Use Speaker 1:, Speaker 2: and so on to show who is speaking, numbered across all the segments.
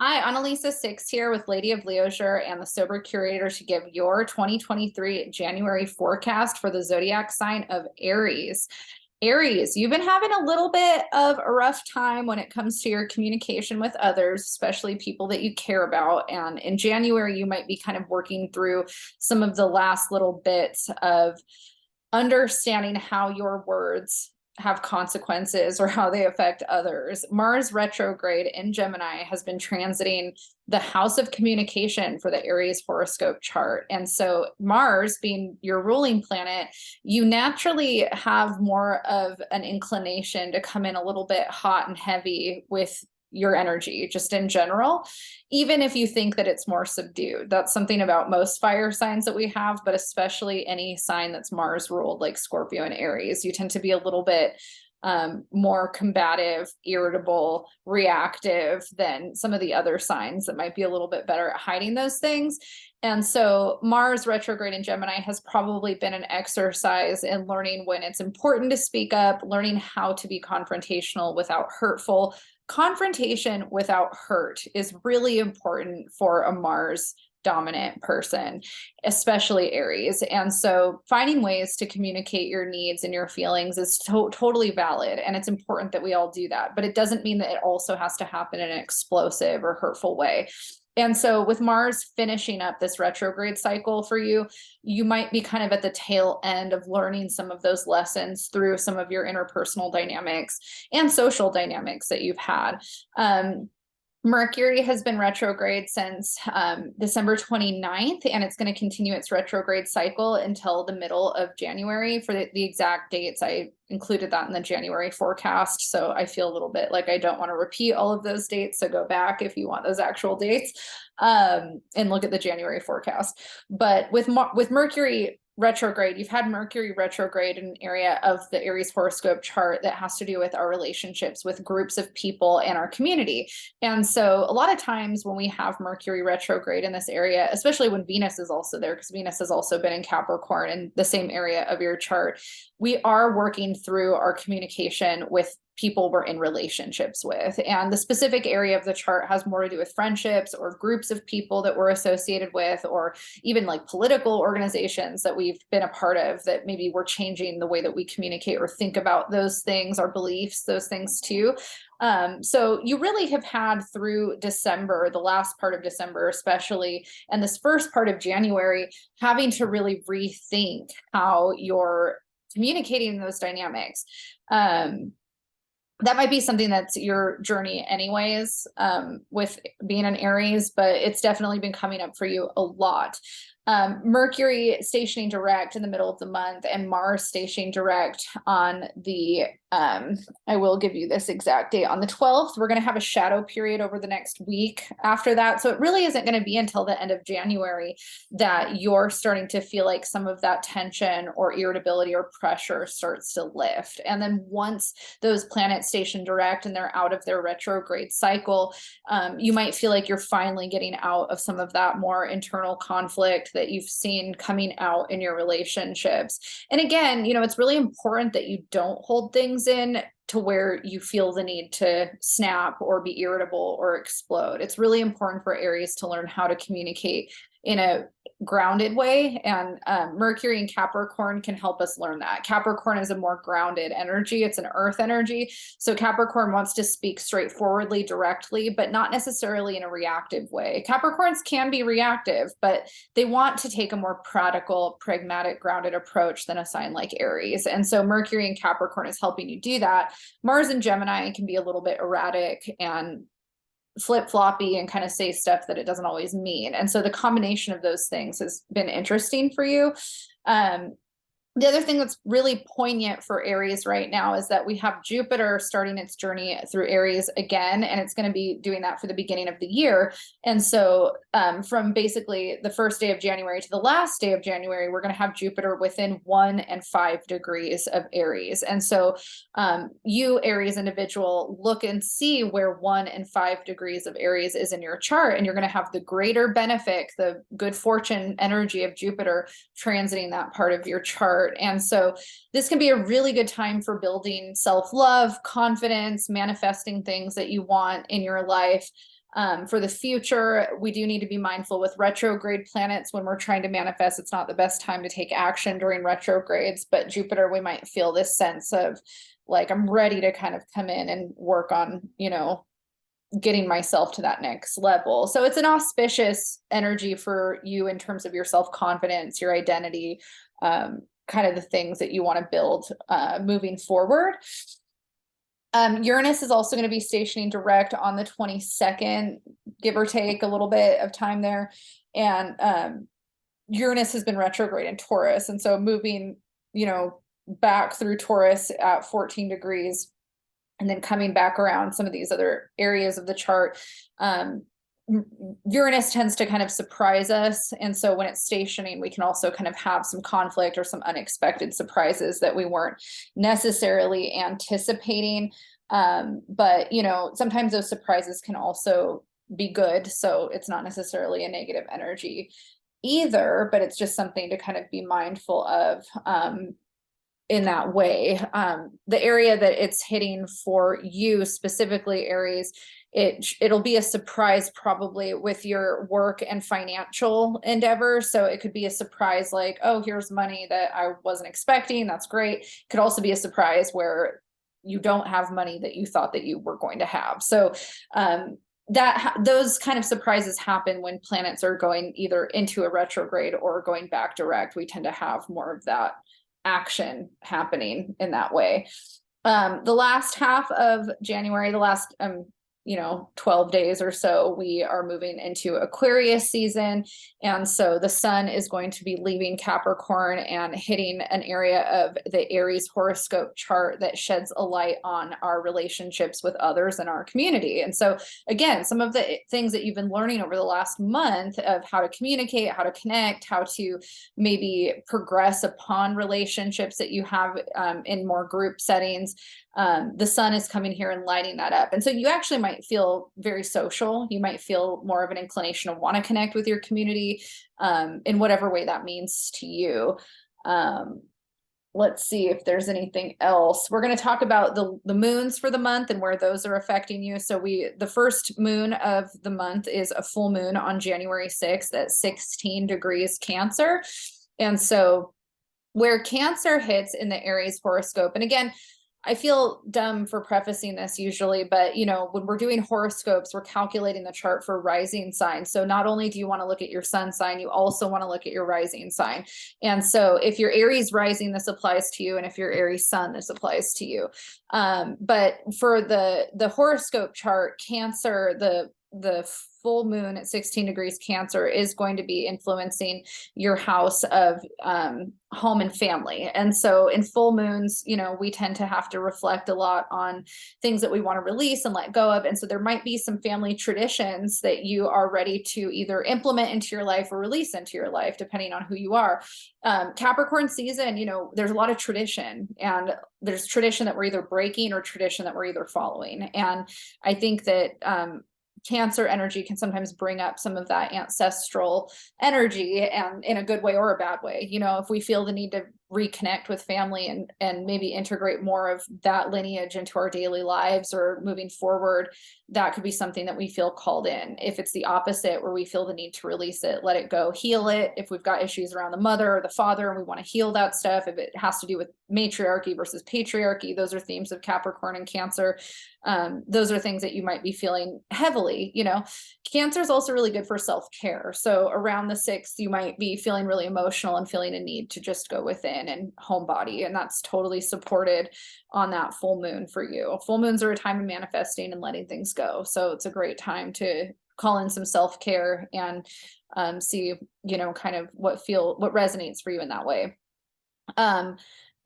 Speaker 1: Hi, Annalisa Six here with Lady of Leisure and the Sober Curator to give your 2023 January forecast for the zodiac sign of Aries. Aries, you've been having a little bit of a rough time when it comes to your communication with others, especially people that you care about. And in January, you might be kind of working through some of the last little bits of understanding how your words have consequences or how they affect others. Mars retrograde in Gemini has been transiting the house of communication for the Aries horoscope chart. And so Mars being your ruling planet, you naturally have more of an inclination to come in a little bit hot and heavy with your energy just in general, even if you think that it's more subdued. That's something about most fire signs that we have, but especially any sign that's Mars ruled, like Scorpio and Aries. You tend to be a little bit more combative, irritable, reactive than some of the other signs that might be a little bit better at hiding those things. And so Mars retrograde in Gemini has probably been an exercise in learning when it's important to speak up, learning how to be confrontational without hurtful. Confrontation without hurt is really important for a Mars dominant person, especially Aries. And so finding ways to communicate your needs and your feelings is totally valid. And it's important that we all do that, but it doesn't mean that it also has to happen in an explosive or hurtful way. And so with Mars finishing up this retrograde cycle for you, you might be kind of at the tail end of learning some of those lessons through some of your interpersonal dynamics and social dynamics that you've had. Mercury has been retrograde since December 29th, and it's going to continue its retrograde cycle until the middle of January. For the exact dates, I included that in the January forecast, so I feel a little bit like I don't want to repeat all of those dates, so go back if you want those actual dates and look at the January forecast. But with Mercury retrograde, you've had Mercury retrograde in an area of the Aries horoscope chart that has to do with our relationships with groups of people and our community. And so a lot of times when we have Mercury retrograde in this area, especially when Venus is also there, because Venus has also been in Capricorn in the same area of your chart, we are working through our communication with people we're in relationships with. And the specific area of the chart has more to do with friendships or groups of people that we're associated with, or even like political organizations that we've been a part of that maybe we're changing the way that we communicate or think about those things, our beliefs, those things too. So you really have had through December, the last part of December especially, and this first part of January, having to really rethink how you're communicating those dynamics. That might be something that's your journey anyways, with being an Aries, but it's definitely been coming up for you a lot. Mercury stationing direct in the middle of the month and Mars stationing direct on the, I will give you this exact date, on the 12th. We're going to have a shadow period over the next week after that. So it really isn't going to be until the end of January that you're starting to feel like some of that tension or irritability or pressure starts to lift. And then once those planets station direct and they're out of their retrograde cycle, you might feel like you're finally getting out of some of that more internal conflict that you've seen coming out in your relationships. And again, you know, it's really important that you don't hold things in to where you feel the need to snap or be irritable or explode. It's really important for Aries to learn how to communicate in a grounded way, and Mercury and Capricorn can help us learn that. Capricorn is a more grounded energy. It's an earth energy. So Capricorn wants to speak straightforwardly, directly, but not necessarily in a reactive way. Capricorns can be reactive, but they want to take a more practical, pragmatic, grounded approach than a sign like Aries. And so Mercury and Capricorn is helping you do that. Mars and Gemini can be a little bit erratic and flip-floppy and kind of say stuff that it doesn't always mean. And so the combination of those things has been interesting for you. The other thing that's really poignant for Aries right now is that we have Jupiter starting its journey through Aries again, and it's going to be doing that for the beginning of the year. And so from basically the first day of January to the last day of January, we're going to have Jupiter within 1 and 5 degrees of Aries. And so you, Aries individual, look and see where 1 and 5 degrees of Aries is in your chart, and you're going to have the greater benefit, the good fortune energy of Jupiter transiting that part of your chart. And so this can be a really good time for building self-love, confidence, manifesting things that you want in your life. For the future, we do need to be mindful with retrograde planets when we're trying to manifest. It's not the best time to take action during retrogrades, but Jupiter, we might feel this sense of like, I'm ready to kind of come in and work on, you know, getting myself to that next level. So it's an auspicious energy for you in terms of your self-confidence, your identity, kind of the things that you want to build moving forward. Uranus is also going to be stationing direct on the 22nd, give or take a little bit of time there. And Uranus has been retrograde in Taurus. And so moving, you know, back through Taurus at 14 degrees and then coming back around some of these other areas of the chart. Uranus tends to kind of surprise us. And so when it's stationing, we can also kind of have some conflict or some unexpected surprises that we weren't necessarily anticipating. But, you know, sometimes those surprises can also be good. So it's not necessarily a negative energy either, but it's just something to kind of be mindful of in that way. The area that it's hitting for you specifically, Aries, it'll be a surprise probably with your work and financial endeavors. So it could be a surprise like, oh, here's money that I wasn't expecting. That's great. It could also be a surprise where you don't have money that you thought that you were going to have. So those kind of surprises happen when planets are going either into a retrograde or going back direct. We tend to have more of that action happening in that way. The last half of January, the last 12 days or so, we are moving into Aquarius season. And so the sun is going to be leaving Capricorn and hitting an area of the Aries horoscope chart that sheds a light on our relationships with others in our community. And so again, some of the things that you've been learning over the last month of how to communicate, how to connect, how to maybe progress upon relationships that you have in more group settings, the sun is coming here and lighting that up. And so you actually might feel very social. You might feel more of an inclination to want to connect with your community in whatever way that means to you. Let's see if there's anything else. We're going to talk about the moons for the month and where those are affecting you. So the first moon of the month is a full moon on January 6th at 16 degrees Cancer. And so where Cancer hits in the Aries horoscope, and again, I feel dumb for prefacing this usually, but you know, when we're doing horoscopes, we're calculating the chart for rising signs. So not only do you want to look at your sun sign, you also want to look at your rising sign. And so if you're Aries rising, this applies to you. And if you're Aries sun, this applies to you. But for the horoscope chart, Cancer, the full moon at 16 degrees Cancer is going to be influencing your house of home and family. And so in full moons, you know, we tend to have to reflect a lot on things that we want to release and let go of. And so there might be some family traditions that you are ready to either implement into your life or release into your life, depending on who you are. Capricorn season, you know, there's a lot of tradition, and there's tradition that we're either breaking or tradition that we're either following. And I think that Cancer energy can sometimes bring up some of that ancestral energy, and in a good way or a bad way. You know, if we feel the need to reconnect with family and maybe integrate more of that lineage into our daily lives or moving forward, that could be something that we feel called in. If it's the opposite, where we feel the need to release it, let it go, heal it. If we've got issues around the mother or the father and we want to heal that stuff, if it has to do with matriarchy versus patriarchy, those are themes of Capricorn and Cancer. Those are things that you might be feeling heavily. You know, Cancer is also really good for self-care. So around the 6th, you might be feeling really emotional and feeling a need to just go within and homebody. And that's totally supported on that full moon for you. Full moons are a time of manifesting and letting things go. So it's a great time to call in some self-care and see, you know, kind of what resonates for you in that way.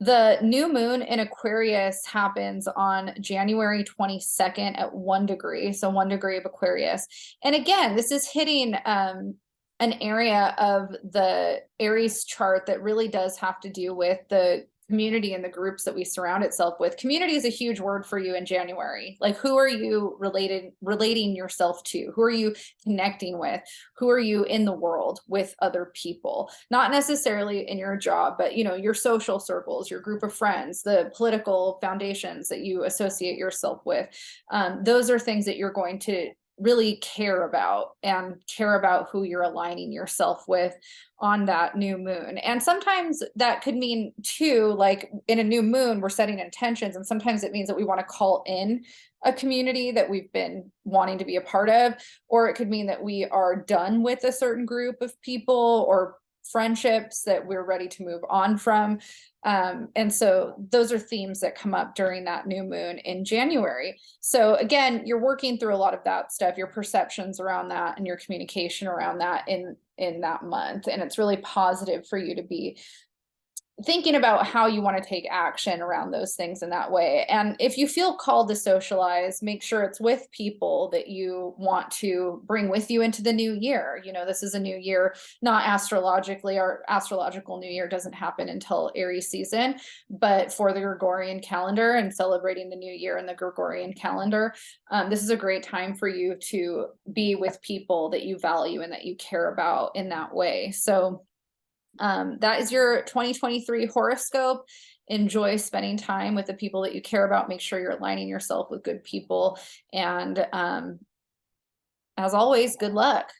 Speaker 1: The new moon in Aquarius happens on January 22nd at 1 degree, so 1 degree of Aquarius. And again, this is hitting an area of the Aries chart that really does have to do with the community and the groups that we surround itself with. Community is a huge word for you in January. Like, who are you relating yourself to? Who are you connecting with? Who are you in the world with other people? Not necessarily in your job, but your social circles, your group of friends, the political foundations that you associate yourself with. Those are things that you're going to really care about, and care about who you're aligning yourself with on that new moon. And sometimes that could mean too, like in a new moon, we're setting intentions, and sometimes it means that we want to call in a community that we've been wanting to be a part of, or it could mean that we are done with a certain group of people or friendships that we're ready to move on from. And so those are themes that come up during that new moon in January. So again, you're working through a lot of that stuff, your perceptions around that and your communication around that in that month. And it's really positive for you to be thinking about how you want to take action around those things in that way. And if you feel called to socialize, make sure it's with people that you want to bring with you into the new year. This is a new year, not astrologically. Our astrological new year doesn't happen until Aries season, but for the Gregorian calendar and celebrating the new year in the Gregorian calendar, this is a great time for you to be with people that you value and that you care about in that way. So that is your 2023 horoscope. Enjoy spending time with the people that you care about. Make sure you're aligning yourself with good people. And as always, good luck.